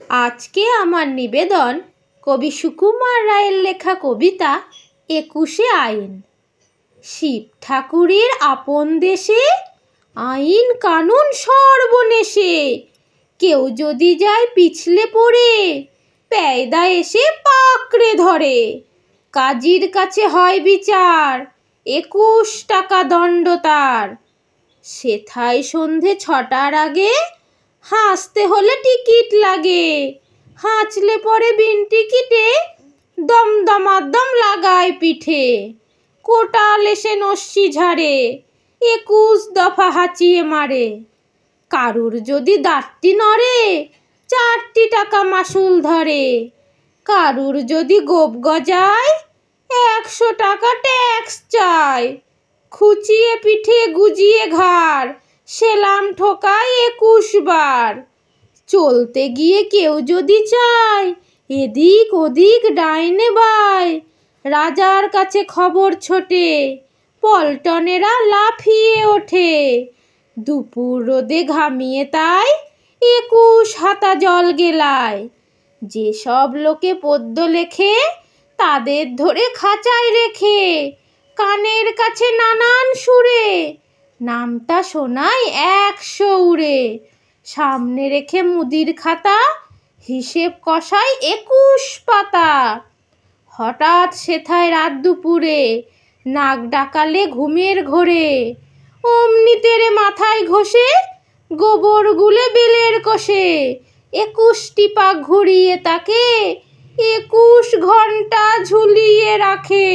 আজকে আমার নিবেদন কবি সুকুমার রায়ের লেখা কবিতা ২১শে আইন। শিব ঠাকুরের আপন দেশে আইন কানুন সর্বনেশে, কেউ যদি যায় পিছলে পড়ে পেয়দা এসে পাকড়ে ধরে। কাজীর কাছে হয় বিচার, ২১ টাকা দণ্ড তার। সেথায় সন্ধে ৬টার আগে হাসতে হলে টিকিট লাগে। হাঁচলে পরে বিন টিকিটে দমদমাদম লাগায় পিঠে। কোটাল এসে নস্যি ঝাড়ে, ২১ দফা হাঁচিয়ে মারে। কারুর যদি দাঁতটি নড়ে ৪টি টাকা মাশুল ধরে। কারুর যদি গোপ গজায় ১০০ টাকা ট্যাক্স চায়। খুচিয়ে পিঠে গুজিয়ে ঘাড়, সেলাম ঠোকায় ২১ বার। চলতে গিয়ে কেউ যদি চায় এদিক ওদিক ডাইনে বায়, রাজার কাছে খবর ছোটে, পল্টনেরা লাফিয়ে ওঠে। দুপুর রোদে ঘামিয়ে তাই ২১ হাতা জল গেলায়। যেসব লোকে পদ্য লেখে তাদের ধরে খাঁচায় রেখে কানের কাছে নানান সুরে নামটা শোনায় ১০০ উড়ে। সামনে রেখে মুদির খাতা হিসেব কষায় ২১ পাতা। হঠাৎ সেথায় রাত দুপুরে নাক ডাকালে ঘুমের ঘোরে। অমনি তেরে মাথায় ঘষে গোবর গুলে বেলের কষে। ২১টি পাক ঘুরিয়ে তাকে ২১ ঘন্টা ঝুলিয়ে রাখে।